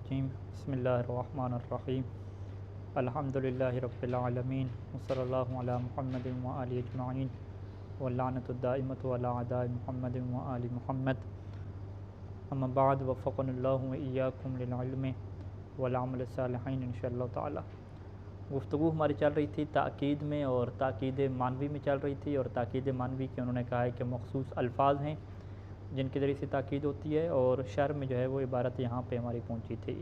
الرجیم بسم اللہ الرحمن الرحیم الحمد للہ رب العالمین وصلی اللہ علی محمد وآلہ اجمعین واللعنۃ الدائمۃ علی اعداء محمد وآل محمد اما بعد وفقنا اللہ وإیاکم للعلم والعمل الصالحین انشاءاللہ تعالی۔ گفتگو ہماری چل رہی تھی تاکید میں اور تاکید معنوی میں چل رہی تھی، اور تاکید معنوی کے انہوں نے کہا ہے کہ مخصوص الفاظ ہیں جن کے ذریعے سے تاکید ہوتی ہے، اور شرح میں جو ہے وہ عبارت یہاں پہ ہماری پہنچی تھی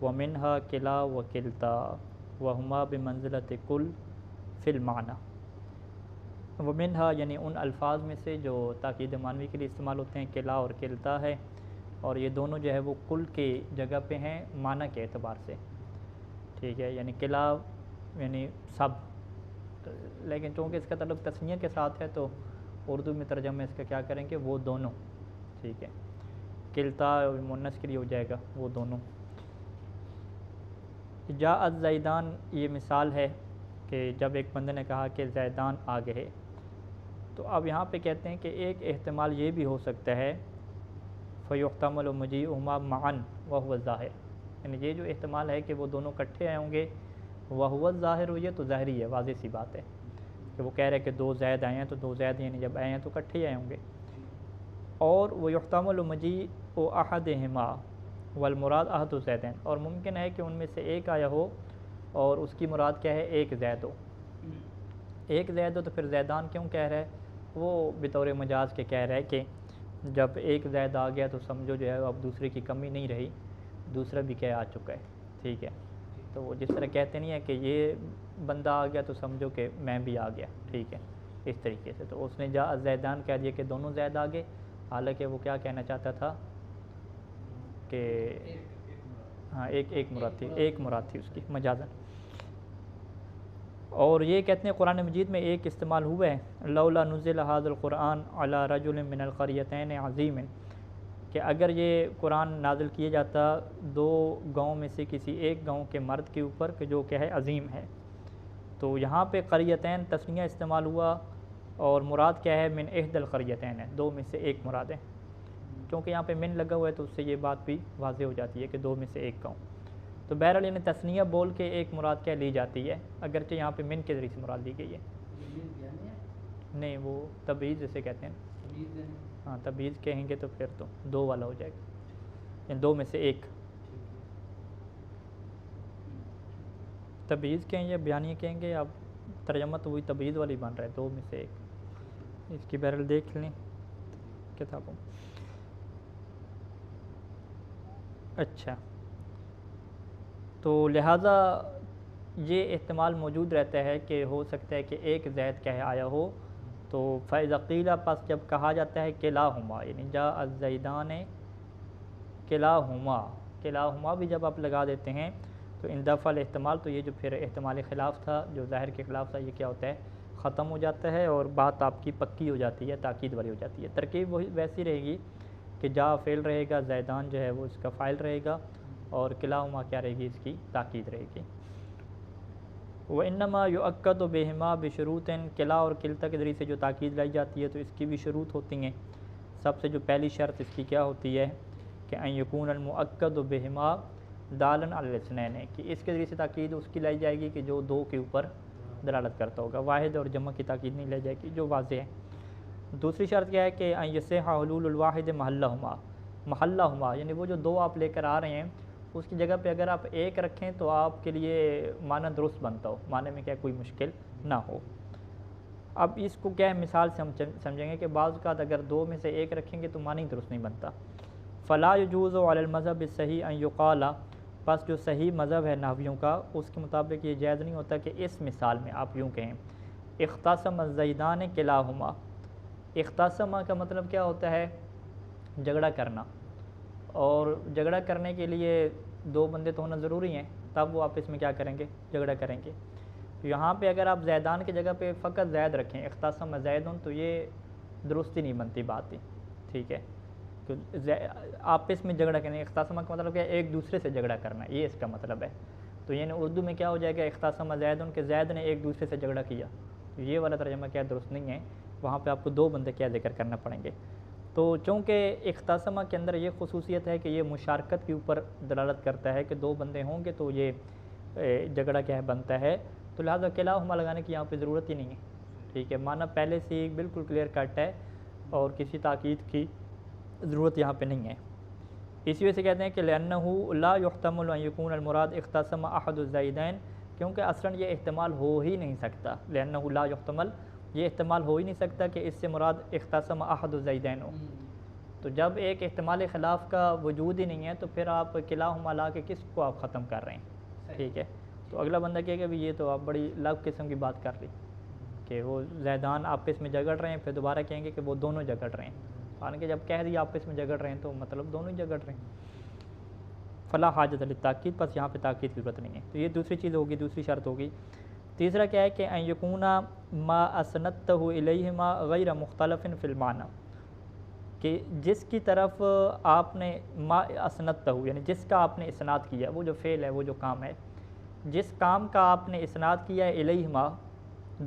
وَمِنْهَا كِلَا وَكِلْتَا وَهُمَا بِمَنزِلَةِ كُلٍّ فِي الْمَعْنَى۔ وَمِنْهَا یعنی ان الفاظ میں سے جو تاکید معنوی کے لیے استعمال ہوتے ہیں کلا اور کلتا ہے، اور یہ دونوں جو ہے وہ کل کے جگہ پہ ہیں معنی کے اعتبار سے، ٹھیک ہے، یعنی کلا یعنی سب، لیکن چونکہ اس کا تعلق تثنیہ کے ساتھ ہے تو اردو میں ترجمہ اس کا کیا کریں گے، وہ دونوں، ٹھیک ہے، کلتا مؤنث کے لیے ہو جائے گا وہ دونوں۔ جاء زیدان یہ مثال ہے کہ جب ایک بندے نے کہا کہ زیدان آ گئے، تو اب یہاں پہ کہتے ہیں کہ ایک احتمال یہ بھی ہو سکتا ہے فَيُحْتَمَلُ مَجِيئُهُمَا مَعًا وَهُوَ الظَّاهِرُ، یعنی یہ جو احتمال ہے کہ وہ دونوں اکٹھے آئے ہوں گے، وَهُوَ الظَّاهِرُ یہ تو ظاہری ہے، واضح سی بات ہے کہ وہ کہہ رہے کہ دو زید آئے ہیں تو دو زید یعنی جب آئے ہیں تو اکٹھے آئے ہوں گے، اور وَيُحْتَمَلُ مَجِيءُ أَحَدِهِمَا والمراد احد الزیدین، اور ممکن ہے کہ ان میں سے ایک آیا ہو اور اس کی مراد کیا ہے، ایک زید ہو، ایک زید ہو تو پھر زیدان کیوں کہہ رہا ہے، وہ بطور مجاز کے کہہ رہا ہے کہ جب ایک زید آ گیا تو سمجھو جو ہے اب دوسرے کی کمی نہیں رہی، دوسرا بھی کیا آ چکا ہے، ٹھیک ہے، تو وہ جس طرح کہتے نہیں ہے کہ یہ بندہ آ گیا تو سمجھو کہ میں بھی آ گیا، ٹھیک ہے، اس طریقے سے، تو اس نے جا زیدان کہہ دیا کہ دونوں زید آ گئے، حالانکہ وہ کیا کہنا چاہتا تھا کہ ہاں ایک مراد تھی اس کی مجازن۔ اور یہ کہتے ہیں قرآن مجید میں ایک استعمال ہوا ہے لولا نزل هذا القرآن على رجل من القريتين عظيم، کہ اگر یہ قرآن نازل کیا جاتا دو گاؤں میں سے کسی ایک گاؤں کے مرد کے اوپر کہ جو کہ ہے عظیم ہے، تو یہاں پہ قریتین تثنیہ استعمال ہوا، اور مراد کیا ہے، من احد القریتین ہے، دو میں سے ایک مراد ہے، کیونکہ یہاں پہ من لگا ہوا ہے تو اس سے یہ بات بھی واضح ہو جاتی ہے کہ دو میں سے ایک گاؤں، تو بہرحال یعنی تثنیہ بول کے ایک مراد کیا لی جاتی ہے، اگرچہ یہاں پہ من کے ذریعے سے مراد لی گئی ہے، نہیں وہ تبعیض جسے کہتے ہیں، ہاں تبعیض کہیں گے تو پھر تو دو والا ہو جائے گا، یعنی دو میں سے ایک، تبعیض کہیں یا بیانیہ کہیں گے، اب ترجمہ تو وہی تبعیض والی بن رہا ہے، دو میں سے ایک، اس کی بہرحال دیکھ لیں کتابوں۔ اچھا، تو لہٰذا یہ احتمال موجود رہتا ہے کہ ہو سکتا ہے کہ ایک زید کہہ آیا ہو، تو فَإِذَا قِيلَ پس جب کہا جاتا ہے کلاہما، یعنی جاء الزیدان کلاہما بھی جب آپ لگا دیتے ہیں تو اندفع الاحتمال، تو یہ جو پھر احتمال خلاف تھا جو ظاہر کے خلاف تھا، یہ کیا ہوتا ہے، ختم ہو جاتا ہے، اور بات آپ کی پکی ہو جاتی ہے، تاکید والی ہو جاتی ہے، ترکیب وہی ویسی رہے گی کہ جا فعل رہے گا، زیدان جو ہے وہ اس کا فاعل رہے گا، اور کلاہما کیا رہے گی، اس کی تاکید رہے گی۔ وَإِنَّمَا يُؤَكَّدُ بِهِمَا بِشُرُوطٍ، کلا اور کلتا کے ذریعے سے جو تاکید لائی جاتی ہے تو اس کی بھی شروط ہوتی ہیں، سب سے جو پہلی شرط اس کی کیا ہوتی ہے کہ ان یکون المؤکد بہما دالن علی الاثنین، کہ اس کے ذریعے سے تاکید اس کی لائی جائے گی کہ جو دو کے اوپر دلالت کرتا ہوگا، واحد اور جمع کی تاکید نہیں لائی جائے گی جو واضح ہے۔ دوسری شرط کیا ہے کہ ان یصح حلول الواحد محلہما، یعنی وہ جو دو آپ لے کر آ رہے ہیں اس کی جگہ پہ اگر آپ ایک رکھیں تو آپ کے لیے معنی درست بنتا ہو، معنی میں کیا کوئی مشکل نہ ہو۔ اب اس کو کیا ہے، مثال سے ہم سمجھیں گے کہ بعض اوقات اگر دو میں سے ایک رکھیں گے تو معنی درست نہیں بنتا۔ فلا يجوز علی المذہب الصحیح ان یقال، پس جو صحیح مذہب ہے نحویوں کا اس کے مطابق یہ جائز نہیں ہوتا کہ اس مثال میں آپ یوں کہیں اختصم الزیدان کلاہما، اختصم کا مطلب کیا ہوتا ہے، جھگڑا کرنا، اور جھگڑا کرنے کے لیے دو بندے تو ہونا ضروری ہیں، تب وہ آپس میں کیا کریں گے، جھگڑا کریں گے، تو یہاں پہ اگر آپ زیدان کی جگہ پہ فقط زید رکھیں اختصم زیدن تو یہ درستی نہیں بنتی بات ہی، ٹھیک ہے، تو آپس میں جھگڑا کریں، اختصم کا مطلب کیا ہے، ایک دوسرے سے جھگڑا کرنا، یہ اس کا مطلب ہے، تو یعنی اردو میں کیا ہو جائے گا اختصم زیدن کہ زید نے ایک دوسرے سے جھگڑا کیا، تو یہ والا ترجمہ کیا درست نہیں ہے، وہاں پہ آپ کو دو بندے کیا ذکر کرنا پڑیں گے۔ تو چونکہ اختصمہ کے اندر یہ خصوصیت ہے کہ یہ مشارکت کے اوپر دلالت کرتا ہے کہ دو بندے ہوں گے تو یہ جھگڑا کیا ہے بنتا ہے، تو لہٰذا کلاہما لگانے کی یہاں پہ ضرورت ہی نہیں ہے، ٹھیک ہے، معنی پہلے سے ہی بالکل کلیئر کٹ ہے اور کسی تاکید کی ضرورت یہاں پہ نہیں ہے۔ اسی وجہ سے کہتے ہیں کہ لأنه لا يحتمل ان يكون المراد اختصم احد الزائدین، کیونکہ اصلاً یہ احتمال ہو ہی نہیں سکتا، لأنه لا يحتمل، یہ احتمال ہو ہی نہیں سکتا کہ اس سے مراد اختصم احد الزائدین ہو۔ تو جب ایک احتمال خلاف کا وجود ہی نہیں ہے تو پھر آپ کلاہما لا کے کس کو آپ ختم کر رہے ہیں، ٹھیک ہے، تو اگلا بندہ کہے گا بھی یہ تو آپ بڑی لغو قسم کی بات کر لی کہ وہ زیدان آپس میں جھگڑ رہے ہیں، پھر دوبارہ کہیں گے کہ وہ دونوں جھگڑ رہے ہیں، حالانکہ جب کہہ دیا آپس میں جھگڑ رہے ہیں تو مطلب دونوں ہی جھگڑ رہے ہیں۔ فلا حاجت للتاکید، پس یہاں پہ تاکید کی ضرورت نہیں ہے، تو یہ دوسری چیز ہوگی، دوسری شرط ہوگی۔ تیسرا کیا ہے کہ ان یکون ما اسندتہ الیہما غیر مختلف فی المعنی، کہ جس کی طرف آپ نے ما اسندتہ یعنی جس کا آپ نے اسناد کیا، وہ جو فعل ہے، وہ جو کام ہے، جس کام کا آپ نے اسناد کیا ہے الیہما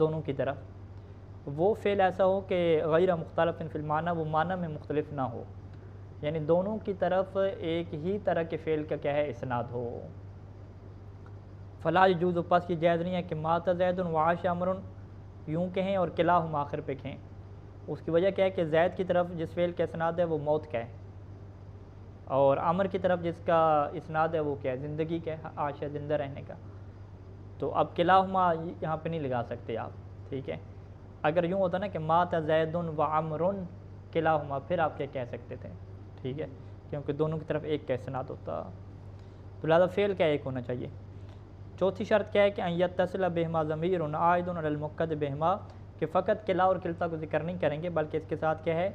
دونوں کی طرف، وہ فعل ایسا ہو کہ غیر مختلف فی المعنی، وہ معنی میں مختلف نہ ہو، یعنی دونوں کی طرف ایک ہی طرح کے فعل کا کیا ہے اسناد ہو۔ فلا یجوز، پس یہ جائز نہیں ہے کہ مات زید وعاش عمر یوں کہیں اور کلاہما آخر پہ کہیں۔ اس کی وجہ کیا ہے کہ زید کی طرف جس فعل کا اسناد ہے وہ موت کا ہے، اور عمر کی طرف جس کا اسناد ہے وہ کیا ہے زندگی کا ہے، عاش زندہ رہنے کا، تو اب کلاہما یہاں پہ نہیں لگا سکتے آپ، ٹھیک ہے۔ اگر یوں ہوتا نا کہ مات زید وعمر کلاہما، پھر آپ کیا کہہ سکتے تھے، ٹھیک ہے، کیونکہ دونوں کی طرف ایک کا اسناد ہوتا، تو لہٰذا فعل کا ایک ہونا چاہیے۔ چوتھی شرط کیا ہے کہ ان یتصل بہما ضمیر عائد علی المؤکد بہما، کہ فقط کلا اور کلتا کو ذکر نہیں کریں گے بلکہ اس کے ساتھ کیا ہے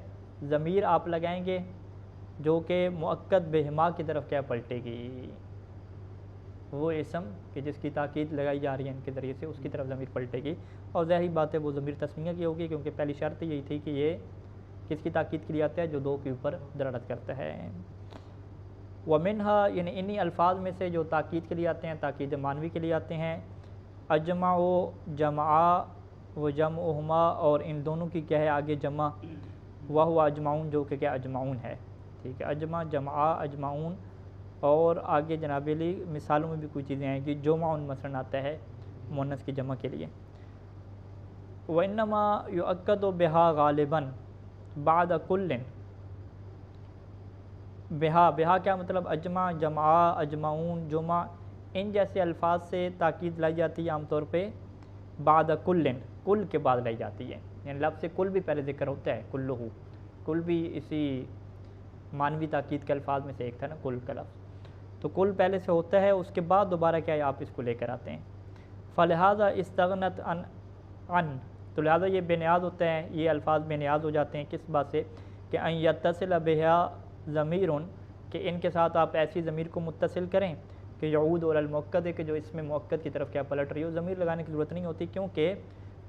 ضمیر آپ لگائیں گے جو کہ مؤکد بہما کی طرف کیا پلٹے گی، وہ اسم کہ جس کی تاکید لگائی جا رہی ہے ان کے ذریعے سے، اس کی طرف ضمیر پلٹے گی، اور ظاہری بات ہے وہ ضمیر تسمیہ کی ہوگی، کیونکہ پہلی شرط یہی تھی کہ یہ کس کی تاکید کے لیے آتا ہے، جو دو کے اوپر دلالت کرتا ہے۔ ومنہا، یعنی انہی الفاظ میں سے جو تاکید کے لیے آتے ہیں، تاکید معنوی کے لیے آتے ہیں، اجمع و جمعا و جمعہما، اور ان دونوں کی کیا ہے آگے جمع، وہو اجمعون، جو کہ کیا اجمعون ہے، ٹھیک ہے، اجمع جمعا اجمعون، اور آگے جناب علی مثالوں میں بھی کوئی چیزیں آئیں گی، جمعون مثلاً آتا ہے مؤنث کی جمع کے لیے۔ وَإِنَّمَا يُؤَكَّدُ بِهَا غَالِبًا بَعْدَ كُلٍّ، بہا کیا مطلب، اجمع جمعا اجمعون جمع، ان جیسے الفاظ سے تاکید لائی جاتی ہے عام طور پہ بعد کل کے بعد لائی جاتی ہے، یعنی لفظ کل بھی پہلے ذکر ہوتا ہے، کلہو، کل بھی اسی معنوی تاکید کے الفاظ میں سے ایک تھا نا کل کا لفظ، تو کل پہلے سے ہوتا ہے، اس کے بعد دوبارہ کیا ہے آپ اس کو لے کر آتے ہیں۔ فلہذا استغنت عن، تو لہذا یہ بے نیاز ہوتا ہے، یہ الفاظ بے نیاز ہو جاتے ہیں کس بات سے، کہ ان یتصل بہا ضمیر، کہ ان کے ساتھ آپ ایسی ضمیر کو متصل کریں کہ یعود علی المؤکد، کہ جو اس میں مؤکد کی طرف کیا پلٹ رہی ہو، ضمیر لگانے کی ضرورت نہیں ہوتی، کیونکہ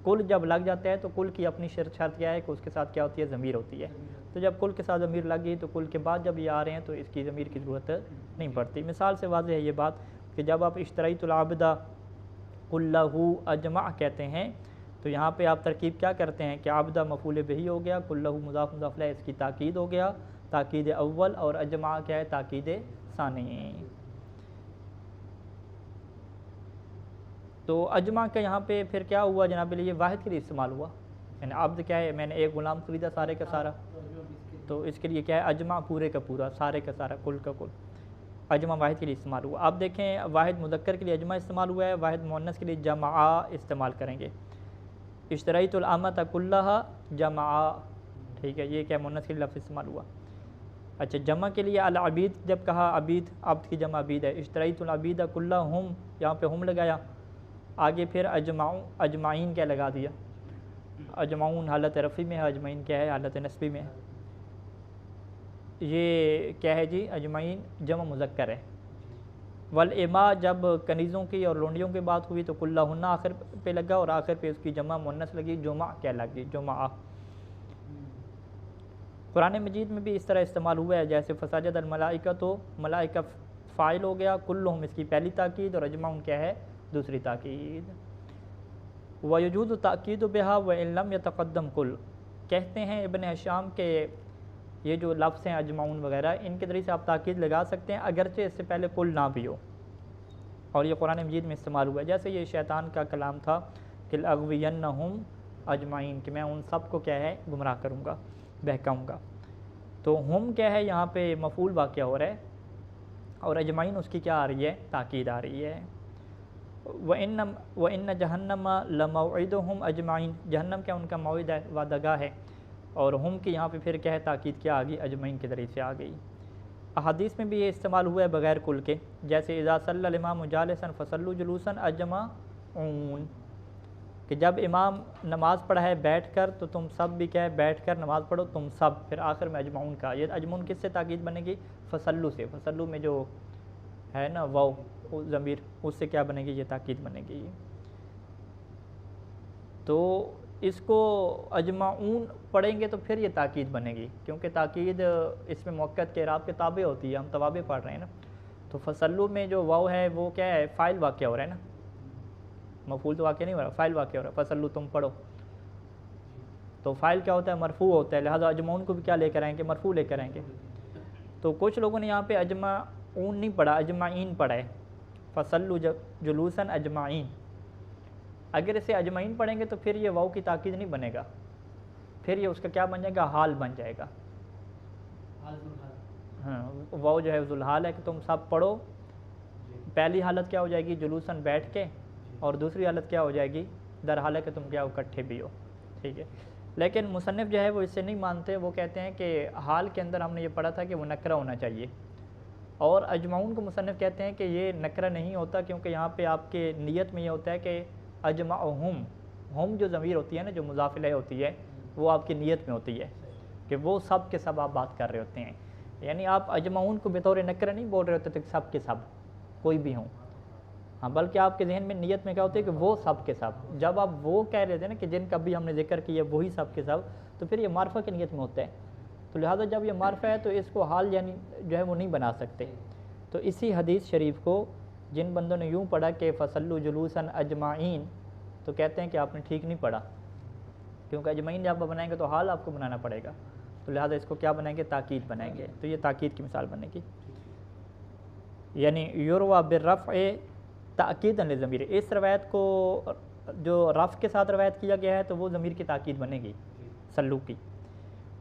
کل جب لگ جاتا ہے تو کل کی اپنی شرط کیا ہے کہ اس کے ساتھ کیا ہوتی ہے ضمیر ہوتی ہے، تو جب کل کے ساتھ ضمیر لگ گئی تو کل کے بعد جب یہ آ رہے ہیں تو اس کی ضمیر کی ضرورت نہیں پڑتی۔ مثال سے واضح ہے یہ بات کہ جب آپ اشتریت العبد کلہ اجمع کہتے ہیں تو یہاں پہ آپ ترکیب کیا کرتے ہیں کہ عبدہ مفعول بہی ہو گیا، کلہ مضاف مضاف الیہ، اس کی تاکید ہو گیا، تاکید اول، اور اجمع کیا ہے تاکید ثانی۔ تو اجمع کا یہاں پہ پھر کیا ہوا جناب علی، یہ واحد کے لیے استعمال ہوا، یعنی عبد کیا ہے میں نے ایک غلام خریدا سارے کا سارا، تو اس کے لیے کیا ہے اجمع پورے کا پورا، سارے کا سارا، کل کا کل، اجمع واحد کے لیے استعمال ہوا۔ آپ دیکھیں واحد مذکر کے لیے اجمع استعمال ہوا ہے، واحد مؤنث کے لیے جمعا استعمال کریں گے، اشتریت الامۃ کلھا جمعا، ٹھیک ہے، یہ کیا مؤنث کے لیے لفظ استعمال ہوا۔ اچھا جمع کے لیے العبید جب کہا، عبید عبد کی جمع عبید ہے، اشتریت العبید کلھم، یہاں پہ ہم لگایا، آگے پھر اجمعین کیا لگا دیا، اجمعون حالت رفعی میں ہے، اجمعین کیا ہے حالت نصبی میں ہے، یہ کیا ہے جی اجمعین جمع مذکر ہے۔ والاما جب کنیزوں کی اور لونڈیوں کی بات ہوئی تو کلہن آخر پہ لگا، اور آخر پہ اس کی جمع مؤنث لگی، جمع کیا لگی، جمعہ۔ قرآن مجید میں بھی اس طرح استعمال ہوا ہے، جیسے فسجد الملائکہ، تو ملائکہ فاعل ہو گیا، کلہم اس کی پہلی تاکید، اور اجمعون کیا ہے دوسری تاکید۔ وَيَجُوزُ تَأْكِيدُ بِهَا وَإِن لَّمْ يَتَقَدَّمْ كُلٌّ، کہتے ہیں ابن ہشام کے یہ جو لفظ ہیں اجمعون وغیرہ، ان کے ذریعے سے آپ تاکید لگا سکتے ہیں اگرچہ اس سے پہلے کل نہ بھی ہو، اور یہ قرآن مجید میں استعمال ہوا ہے۔ جیسے یہ شیطان کا کلام تھا کہ لأغوینہم اجمعین، کہ میں ان سب کو کیا ہے گمراہ کروں گا، بہکاؤں گا۔ تو ہم کیا ہے یہاں پہ مفعول واقع ہو رہا ہے، اور اجمعین اس کی کیا آ رہی ہے، تاکید آ رہی ہے۔ وَإِنَّ جَهَنَّمَ لَمَوْعِدُهُمْ اجمعین، جہنم کیا ان کا موعد ہے، وعدہ گاہ ہے، اور ہم کی یہاں پہ پھر کیا ہے تاکید کیا آ گئی، اجمعین کے ذریعے سے آ گئی۔ احادیث میں بھی یہ استعمال ہوا ہے بغیر کل کے، جیسے اذا صلی الامام جالسا فصلوا جلوسا اجمعون، کہ جب امام نماز پڑھا ہے بیٹھ کر تو تم سب بھی کیا ہے بیٹھ کر نماز پڑھو تم سب، پھر آخر میں اجمعون کا۔ یہ اجمعون کس سے تاکید بنے گی، فصلوا سے، فصلوا میں جو ہے نا واو ضمیر، اس سے کیا بنے گی، یہ تاکید بنے گی۔ تو اس کو اجمعون پڑھیں گے تو پھر یہ تاکید بنے گی، کیونکہ تاکید اس میں موقعت کے اعراب کے تابع ہوتی ہے، ہم توابع پڑھ رہے ہیں نا۔ تو فصلوا میں جو واو ہے وہ کیا ہے، فاعل واقع ہو رہا ہے نا، مفعول تو واقع نہیں ہو رہا، فاعل واقع ہو رہا ہے، فصلوا تم پڑھو۔ تو فاعل کیا ہوتا ہے، مرفوع ہوتا ہے، لہذا اجمعون کو بھی کیا لے کر آئیں گے، مرفوع لے کر آئیں گے۔ تو کچھ لوگوں نے یہاں پہ اجمعون نہیں پڑھا، اجمعین پڑھا ہے، فصلوا جلوسا اجمعین۔ اگر اسے اجمعین پڑھیں گے تو پھر یہ واو کی تاکید نہیں بنے گا، پھر یہ اس کا کیا بن جائے گا، حال بن جائے گا۔ ہاں واو جو ہے ذوالحال ہے کہ تم سب پڑھو، پہلی حالت کیا ہو جائے گی، جلوساً بیٹھ کے، اور دوسری حالت کیا ہو جائے گی، در حال ہے کہ تم کیا اکٹھے بھی ہو، ٹھیک ہے۔ لیکن مصنف جو ہے وہ اس سے نہیں مانتے، وہ کہتے ہیں کہ حال کے اندر ہم نے یہ پڑھا تھا کہ وہ نکرہ ہونا چاہیے، اور اجمعون کو مصنف کہتے ہیں کہ یہ نکرہ نہیں ہوتا، کیونکہ یہاں پہ آپ کے نیت میں یہ ہوتا ہے کہ اجمعہم، ہم جو ضمیر ہوتی ہے نا، جو مضاف الیہ ہوتی ہے، وہ آپ کی نیت میں ہوتی ہے کہ وہ سب کے سب آپ بات کر رہے ہوتے ہیں، یعنی آپ اجمعون کو بطور نکرہ نہیں بول رہے ہوتے تھے کہ سب کے سب کوئی بھی ہوں، ہاں بلکہ آپ کے ذہن میں نیت میں کیا ہوتی ہے کہ وہ سب کے سب، جب آپ وہ کہہ رہے تھے نا کہ جن کا بھی ہم نے ذکر کیا وہی سب کے سب، تو پھر یہ معرفہ کی نیت میں ہوتا ہے، تو لہٰذا جب یہ معرفہ ہے تو اس کو حال یعنی جو ہے وہ نہیں بنا سکتے۔ تو اسی حدیث شریف کو جن بندوں نے یوں پڑھا کہ فصلوا جلوسا اجمعین، تو کہتے ہیں کہ آپ نے ٹھیک نہیں پڑھا، کیونکہ اجمعین جب آپ بنائیں گے تو حال آپ کو بنانا پڑے گا، تو لہٰذا اس کو کیا بنائیں گے، تاکید بنائیں گے، تو یہ تاکید کی مثال بنے گی۔ یعنی یروى بالرفع تاکید للضمیر، اس روایت کو جو رفع کے ساتھ روایت کیا گیا ہے تو وہ ضمیر کی تاکید بنے گی سلو کی،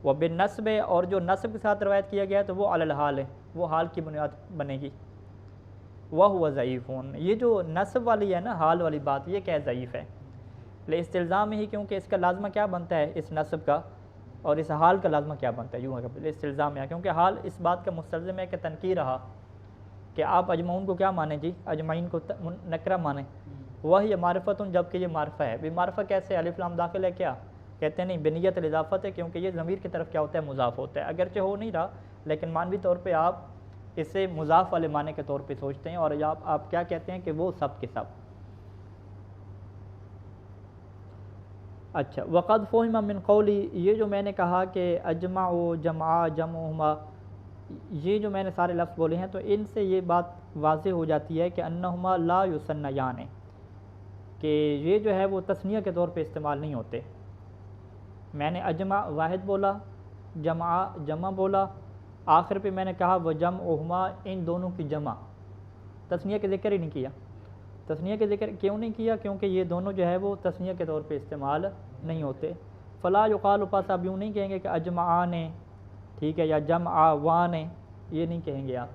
وبالنصب، اور جو نصب کے ساتھ روایت کیا گیا ہے تو وہ علی الحال ہے، وہ حال کی بنیاد بنے گی۔ وہو ضعیف، یہ جو نصب والی ہے نا حال والی بات، یہ کیا ضعیف ہے، لاستلزام ہی، کیونکہ اس کا لازمہ کیا بنتا ہے اس نصب کا، اور اس حال کا لازمہ کیا بنتا ہے، یوں ہے استلزام ہے، کیونکہ حال اس بات کا مستلزم ہے کہ تنکیر رہا کہ آپ اجمعون کو کیا مانیں جی، اجمعین کو نکرہ مانیں، وہی معرفت، جب کہ یہ معرفہ ہے، بھی معرفہ کیسے، الف لام داخل ہے کیا، کہتے ہیں نہیں بنیت الاضافت ہے، کیونکہ یہ ضمیر کی طرف کیا ہوتا ہے، مضاف ہوتا ہے، اگرچہ ہو نہیں رہا لیکن معنوی طور پہ آپ اسے مضاف والے معنی کے طور پہ سوچتے ہیں، اور آپ کیا کہتے ہیں کہ وہ سب کے سب۔ اچھا، وقد فہم من قولی، یہ جو میں نے کہا کہ اجمع و جمع جمعہما، یہ جو میں نے سارے لفظ بولے ہیں، تو ان سے یہ بات واضح ہو جاتی ہے کہ انہما لا یثنیان، کہ یہ جو ہے وہ تثنیہ کے طور پہ استعمال نہیں ہوتے۔ میں نے اجمع واحد بولا، جمع جمع بولا، آخر پہ میں نے کہا وجمعہما، ان دونوں کی جمع، تثنیہ کے ذکر ہی نہیں کیا۔ تثنیہ کے ذکر کیوں نہیں کیا، کیونکہ یہ دونوں جو ہے وہ تثنیہ کے طور پہ استعمال نہیں ہوتے۔ فلا یقال، پاس آپ یوں نہیں کہیں گے کہ اجمعان، ٹھیک ہے، یا جمعوان، یہ نہیں کہیں گے آپ،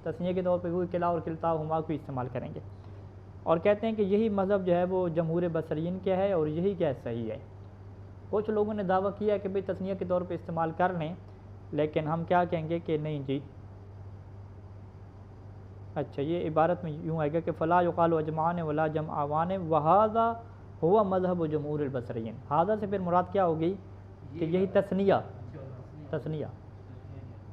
تثنیہ کے طور پہ وہ کلا اور کلتا ہما کو استعمال کریں گے، اور کہتے ہیں کہ یہی مذہب جو ہے وہ جمہور بصرین کیا ہے، اور یہی کیا صحیح ہے۔ کچھ لوگوں نے دعویٰ کیا ہے کہ بھئی تثنیہ کے طور پہ استعمال کر لیں، لیکن ہم کیا کہیں گے کہ نہیں جی، اچھا یہ عبارت میں یوں آئے گا کہ فلا یقال اجمعان ولا جمعوان وہذا ہوا مذہب جمہور البصرین، ہذا سے پھر مراد کیا ہوگی کہ یہی تثنیہ،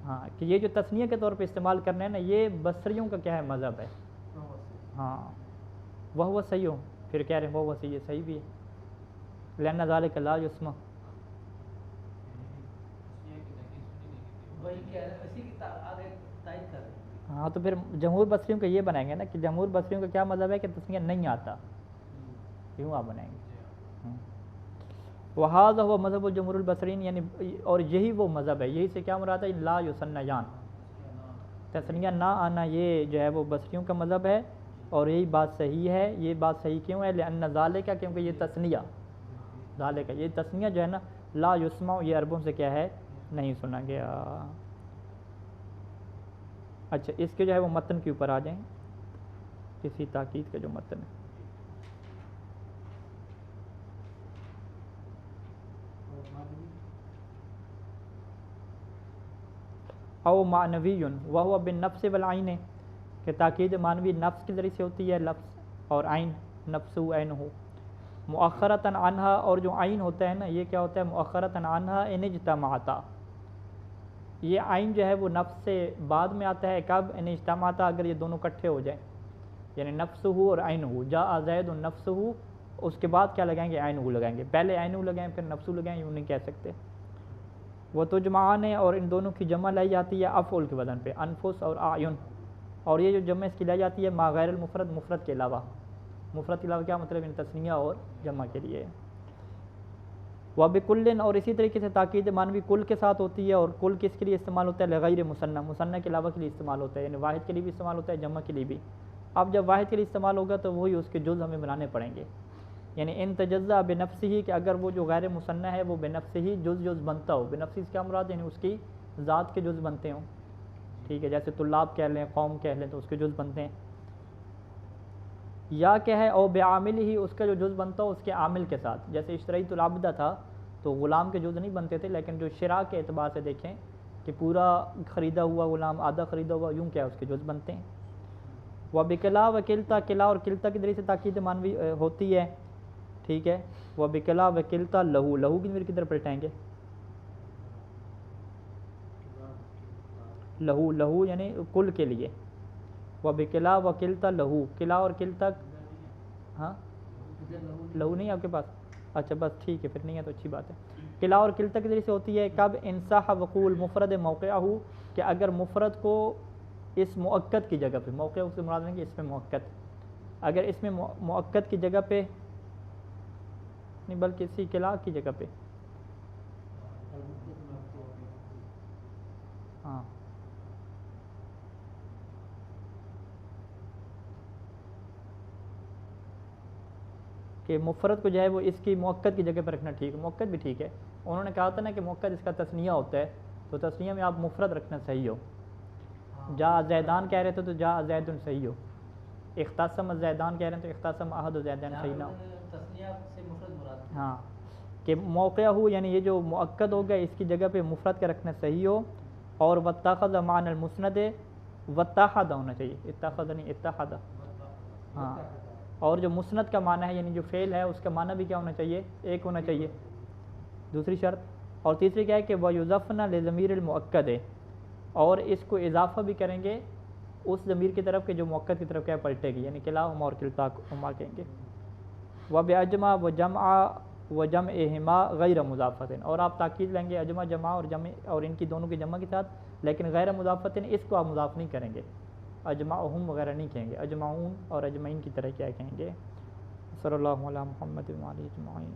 ہاں کہ یہ جو تثنیہ کے طور پہ استعمال کرنا ہے نا، یہ بصریوں کا کیا ہے، مذہب ہے، ہاں وہ صحیح ہو، پھر کہہ رہے ہیں وہ صحیح ہے، صحیح بھی ہے، لأن ذلك لا يسمع، ہاں تو پھر جمہور بصریوں کا یہ بنائیں گے نا کہ جمہور بصریوں کا کیا مذہب ہے کہ تثنیہ نہیں آتا، یوں آپ بنائیں گے۔ وہذا ہوا مذہب الجمہور البصرین، یعنی اور یہی وہ مذہب ہے، یہی سے کیا مراد ہے، لا یثنیان، تثنیہ نہ آنا، یہ جو ہے وہ بصریوں کا مذہب ہے، اور یہی بات صحیح ہے۔ یہ بات صحیح کیوں ہے؟ لأن ذالک، کیونکہ یہ تثنیہ، ذالک یہ تثنیہ جو ہے نا، لا یسمع، یہ عربوں سے کیا ہے، نہیں سنا گیا۔ اچھا اس کے جو ہے وہ متن کے اوپر آ جائیں، کسی تاکید کا جو متن ہے۔ او معنوی وہو بالنفس والعین، کہ تاکید معنوی نفس کے ذریعے سے ہوتی ہے، لفظ اور عین، نفس و عین ہو، مؤخرتاً عنہا، اور جو عین ہوتا ہے نا یہ کیا ہوتا ہے، مؤخرتاً عنہا ان اجتماعتا، یہ عین جو ہے وہ نفس سے بعد میں آتا ہے، کب، ان اجتماعتا، اگر یہ دونوں اکٹھے ہو جائیں، یعنی نفس ہو اور عین ہو، جاء زید نفس ہو، اس کے بعد کیا لگائیں گے، عین ہو لگائیں گے، پہلے عین ہو لگائیں پھر نفس ہو لگائیں، یوں نہیں کہہ سکتے۔ وہ تجمعان ہے، اور ان دونوں کی جمع لائی جاتی ہے افعول کے وزن پہ، انفس اور اعین، اور یہ جو جمع اس کی لائی جاتی ہے ما غیر المفرد، مفرد کے علاوہ، مفرد کے علاوہ کیا مطلب، ان تثنیہ اور جمع کے لیے۔ وبکل، اور اسی طریقے سے تاکید معنوی کل کے ساتھ ہوتی ہے، اور کل کس کے لیے استعمال ہوتا ہے، لغیر مثنى، مثنى کے علاوہ کے لیے استعمال ہوتا ہے، یعنی واحد کے لیے بھی استعمال ہوتا ہے، جمع کے لیے بھی۔ اب جب واحد کے لیے استعمال ہوگا تو وہی اس کے جز ہمیں بنانے پڑیں گے، یعنی ان تجزا بنفسہ، کہ اگر وہ جو غیر مثنى ہے وہ بنفسہ جز بنتا ہو، بنفسہ سے کیا مراد، یعنی اس کی ذات کے جز بنتے ہوں، ٹھیک ہے، جیسے طلاب کہہ لیں، قوم کہہ لیں، تو اس کے جز بنتے ہیں، یا کیا ہے، او بعامل ہی، اس کا جو جز بنتا ہو اس کے عامل کے ساتھ، جیسے اشتریت العبدہ تھا تو غلام کے جز نہیں بنتے تھے، لیکن جو شراء کے اعتبار سے دیکھیں کہ پورا خریدا ہوا غلام، آدھا خریدا ہوا، یوں کیا اس کے جز بنتے ہیں۔ وبکلا وکلتا، کلا اور کلتا کی ذریعے سے تاکید معنوی ہوتی ہے، ٹھیک ہے، وبکلا وکلتا لہو، لہو کی ضمیر کدھر پلٹائیں گے، لہو، لہو یعنی کل کے لیے، وبکلا وکلتا لہو، کلا اور کلتا، ہاں لہو نہیں آپ کے پاس، اچھا بس ٹھیک ہے، پھر نہیں ہے تو اچھی بات ہے۔ کلا اور کلتا کے ذریعے سے ہوتی ہے کب، انصاح وقول مفرد موقعہ ہو، کہ اگر مفرد کو اس مؤکد کی جگہ پہ، موقع سے مراد نہیں کہ اس میں مؤکد، اگر اس میں مؤکد کی جگہ پہ نہیں بلکہ اسی کلا کی جگہ پہ، ہاں کہ مفرد کو جو ہے وہ اس کی مؤکد کی جگہ پر رکھنا ٹھیک ہے، مؤکد بھی ٹھیک ہے، انہوں نے کہا تھا نا کہ مؤکد اس کا تثنیہ ہوتا ہے، تو تثنیہ میں آپ مفرد رکھنا صحیح ہو، جا زیدان کہہ رہے تھے تو جا زید صحیح ہو، اختصم زیدان کہہ رہے ہیں تو اختصم احد زیدان صحیح نہ ہو، تثنیہ سے مفرد مراد، ہاں کہ موقع ہو، یعنی یہ جو مؤکد ہوگا اس کی جگہ پہ مفرد کا رکھنا صحیح ہو، اور واتخذ معنی المسند، واتحد ہونا چاہیے، اتخذ نہیں اتحد، ہاں، اور جو مسند کا معنی ہے یعنی جو فعل ہے اس کا معنی بھی کیا ہونا چاہیے، ایک ہونا چاہیے، دوسری شرط، اور تیسری کیا ہے کہ وَيُضَفْنَ لِضَمِيرِ الْمُؤَكَّدِ، اور اس کو اضافہ بھی کریں گے اس ضمیر کی طرف کہ جو مؤکد کی طرف کیا پلٹے گی، یعنی کلاہما اور کلتا ہما کہیں گے۔ وَبِأَجْمَعَ وَجَمْعَ وَجَمْعِهِمَا غَيْرَ مُضَافَةٍ، اور آپ تاکید لیں گے اجمع، جمع اور جمع، اور ان کی دونوں کی جمع کے ساتھ، لیکن غیر مضافۃ، اس کو آپ مضاف نہیں کریں گے، اجمعہم وغیرہ نہیں کہیں گے، اجمعون اور اجمعین کی طرح کیا کہیں گے۔ صلی اللہ علی محمد و علیہ اجمعین۔